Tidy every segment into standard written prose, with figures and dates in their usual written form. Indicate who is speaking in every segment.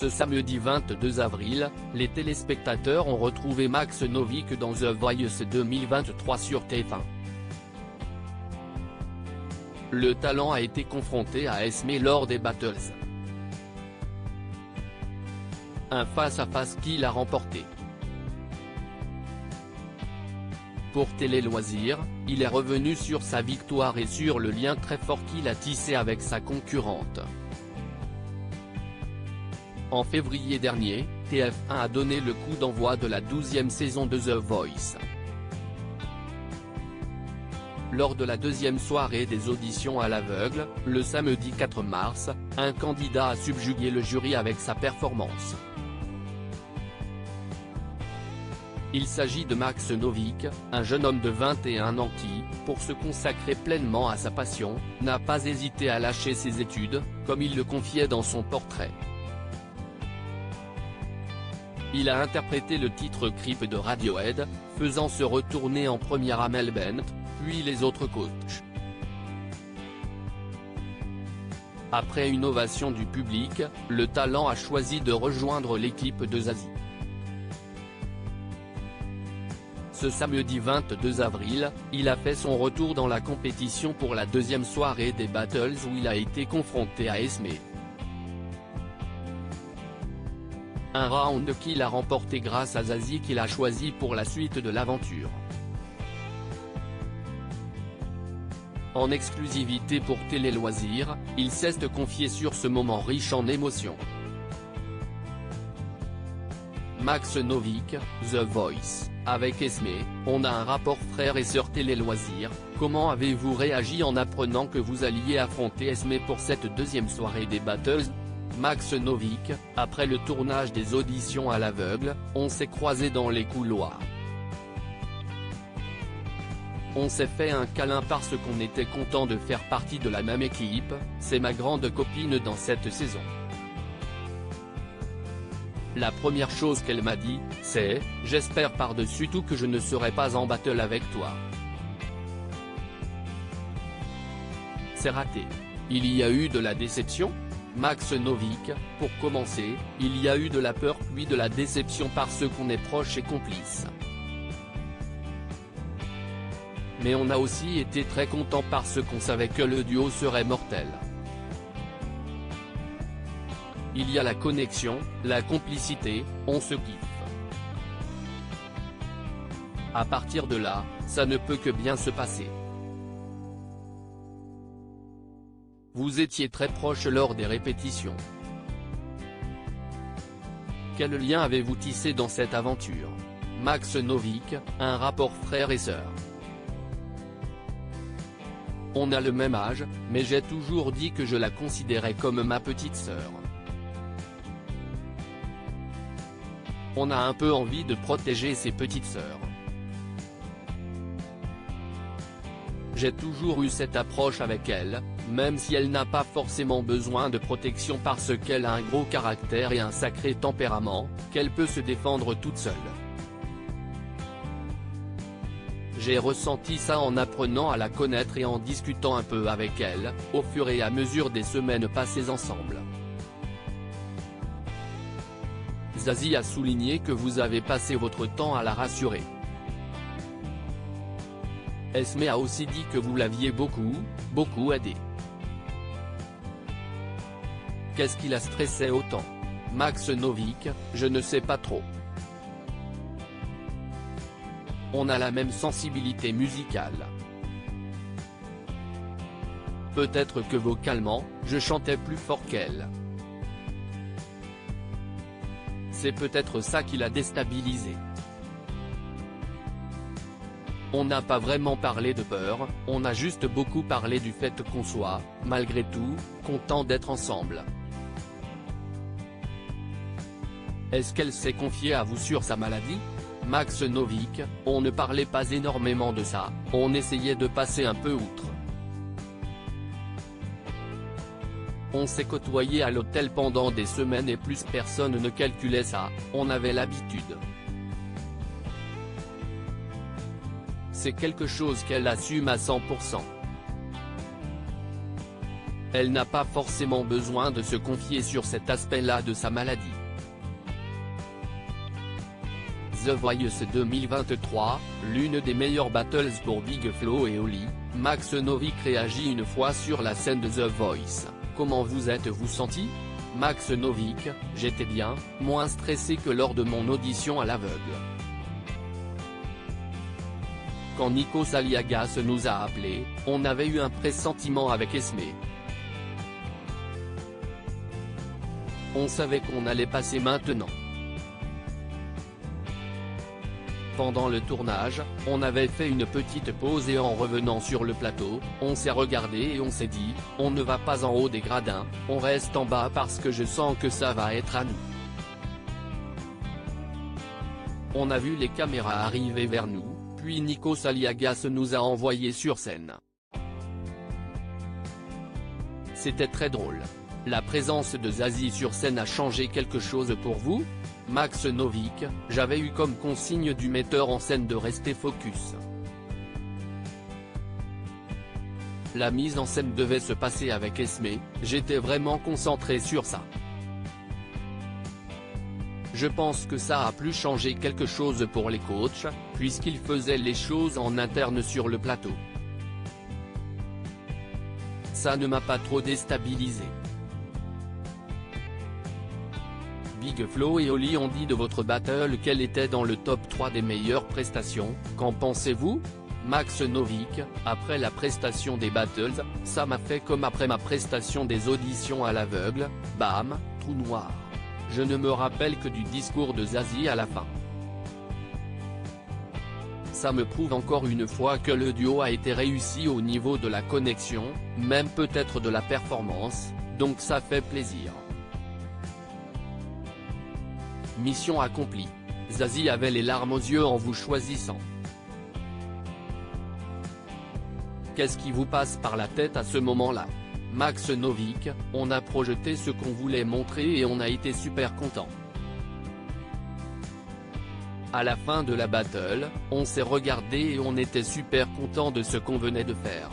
Speaker 1: Ce samedi 22 avril, les téléspectateurs ont retrouvé Max Novick dans The Voice 2023 sur TF1. Le talent a été confronté à Esmé lors des Battles. Un face-à-face qu'il a remporté. Pour Télé Loisirs, il est revenu sur sa victoire et sur le lien très fort qu'il a tissé avec sa concurrente. En février dernier, TF1 a donné le coup d'envoi de la 12e saison de The Voice. Lors de la deuxième soirée des auditions à l'aveugle, le samedi 4 mars, un candidat a subjugué le jury avec sa performance. Il s'agit de Max Novick, un jeune homme de 21 ans qui, pour se consacrer pleinement à sa passion, n'a pas hésité à lâcher ses études, comme il le confiait dans son portrait. Il a interprété le titre Creep de Radiohead, faisant se retourner en première Amel Bent, puis les autres coachs. Après une ovation du public, le talent a choisi de rejoindre l'équipe de Zazie. Ce samedi 22 avril, il a fait son retour dans la compétition pour la deuxième soirée des Battles où il a été confronté à Esmé. Un round qu'il a remporté grâce à Zazie qu'il a choisi pour la suite de l'aventure. En exclusivité pour Télé Loisirs, il s'est confié sur ce moment riche en émotions. Max Novick, The Voice, avec Esmé, on a un rapport frère et sœur Télé Loisirs. Comment avez-vous réagi en apprenant que vous alliez affronter Esmé pour cette deuxième soirée des Battles? Max Novick, après le tournage des auditions à l'aveugle, on s'est croisés dans les couloirs. On s'est fait un câlin parce qu'on était content de faire partie de la même équipe, c'est ma grande copine dans cette saison. La première chose qu'elle m'a dit, c'est « J'espère par-dessus tout que je ne serai pas en battle avec toi ». C'est raté. Il y a eu de la déception ? Max Novick, pour commencer, il y a eu de la peur puis de la déception parce qu'on est proche et complice. Mais on a aussi été très content parce qu'on savait que le duo serait mortel. Il y a la connexion, la complicité, on se kiffe. À partir de là, ça ne peut que bien se passer. Vous étiez très proches lors des répétitions. Quel lien avez-vous tissé dans cette aventure? Max Novick, un rapport frère et sœur. On a le même âge, mais j'ai toujours dit que je la considérais comme ma petite sœur. On a un peu envie de protéger ses petites sœurs. J'ai toujours eu cette approche avec elle, même si elle n'a pas forcément besoin de protection parce qu'elle a un gros caractère et un sacré tempérament, qu'elle peut se défendre toute seule. J'ai ressenti ça en apprenant à la connaître et en discutant un peu avec elle, au fur et à mesure des semaines passées ensemble. Zazie a souligné que vous avez passé votre temps à la rassurer. Esmé a aussi dit que vous l'aviez beaucoup aidé. Qu'est-ce qui la stressait autant? Max Novick, je ne sais pas trop. On a la même sensibilité musicale. Peut-être que vocalement, je chantais plus fort qu'elle. C'est peut-être ça qui l'a déstabilisé. On n'a pas vraiment parlé de peur, on a juste beaucoup parlé du fait qu'on soit, malgré tout, content d'être ensemble. Est-ce qu'elle s'est confiée à vous sur sa maladie? Max Novick, on ne parlait pas énormément de ça, on essayait de passer un peu outre. On s'est côtoyé à l'hôtel pendant des semaines et plus personne ne calculait ça, on avait l'habitude. C'est quelque chose qu'elle assume à 100%. Elle n'a pas forcément besoin de se confier sur cet aspect-là de sa maladie. The Voice 2023, l'une des meilleures battles pour Big Flo et Oli, Max Novick réagit une fois sur la scène de The Voice. Comment vous êtes-vous senti? Max Novick: j'étais bien, moins stressé que lors de mon audition à l'aveugle. Quand Nikos Aliagas nous a appelés, on avait eu un pressentiment avec Esme. On savait qu'on allait passer maintenant. Pendant le tournage, on avait fait une petite pause et en revenant sur le plateau, on s'est regardé et on s'est dit, on ne va pas en haut des gradins, on reste en bas parce que je sens que ça va être à nous. On a vu les caméras arriver vers nous, puis Nikos Aliagas nous a envoyés sur scène. C'était très drôle. La présence de Zazie sur scène a changé quelque chose pour vous? Max Novick: j'avais eu comme consigne du metteur en scène de rester focus. La mise en scène devait se passer avec Esme, j'étais vraiment concentré sur ça. Je pense que ça a pu changer quelque chose pour les coachs, puisqu'ils faisaient les choses en interne sur le plateau. Ça ne m'a pas trop déstabilisé. Big Flo et Oli ont dit de votre battle qu'elle était dans le top 3 des meilleures prestations, qu'en pensez-vous? Max Novick: après la prestation des battles, ça m'a fait comme après ma prestation des auditions à l'aveugle, bam, trou noir. Je ne me rappelle que du discours de Zazie à la fin. Ça me prouve encore une fois que le duo a été réussi au niveau de la connexion, même peut-être de la performance, donc ça fait plaisir. Mission accomplie. Zazie avait les larmes aux yeux en vous choisissant. Qu'est-ce qui vous passe par la tête à ce moment-là? Max Novick: on a projeté ce qu'on voulait montrer et on a été super content. À la fin de la battle, on s'est regardé et on était super content de ce qu'on venait de faire.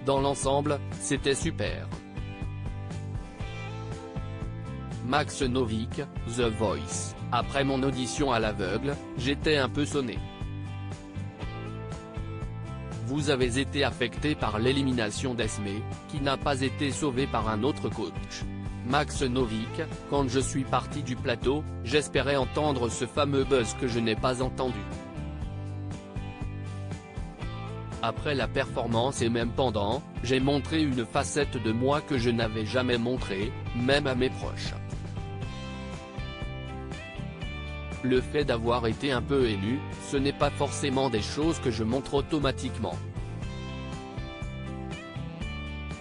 Speaker 1: Dans l'ensemble, c'était super. Max Novick: The Voice, après mon audition à l'aveugle, j'étais un peu sonné. Vous avez été affecté par l'élimination d'Esme, qui n'a pas été sauvée par un autre coach. Max Novick: quand je suis parti du plateau, j'espérais entendre ce fameux buzz que je n'ai pas entendu. Après la performance et même pendant, j'ai montré une facette de moi que je n'avais jamais montrée, même à mes proches. Le fait d'avoir été un peu élu, ce n'est pas forcément des choses que je montre automatiquement.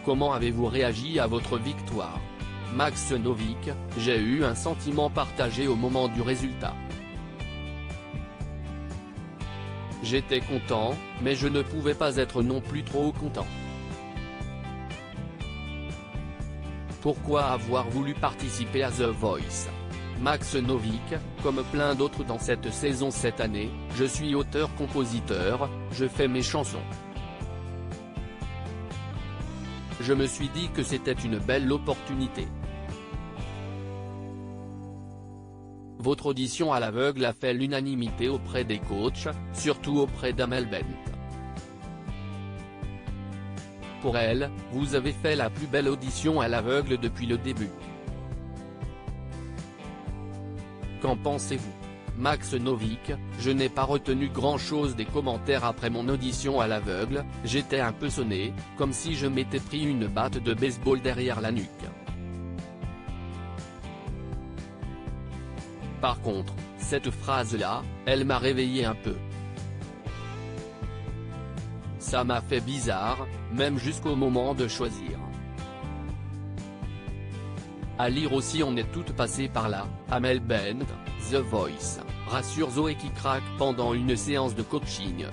Speaker 1: Comment avez-vous réagi à votre victoire? Max Novick: j'ai eu un sentiment partagé au moment du résultat. J'étais content, mais je ne pouvais pas être non plus trop content. Pourquoi avoir voulu participer à The Voice? Max Novick: comme plein d'autres dans cette saison cette année, je suis auteur-compositeur, je fais mes chansons. Je me suis dit que c'était une belle opportunité. Votre audition à l'aveugle a fait l'unanimité auprès des coachs, surtout auprès d'Amel Bent. Pour elle, vous avez fait la plus belle audition à l'aveugle depuis le début. Qu'en pensez-vous? Max Novick: je n'ai pas retenu grand-chose des commentaires après mon audition à l'aveugle, j'étais un peu sonné, comme si je m'étais pris une batte de baseball derrière la nuque. Par contre, cette phrase-là, elle m'a réveillé un peu. Ça m'a fait bizarre, même jusqu'au moment de choisir. À lire aussi: on est toutes passées par là, Amel Bent, The Voice, rassure Zoé qui craque pendant une séance de coaching.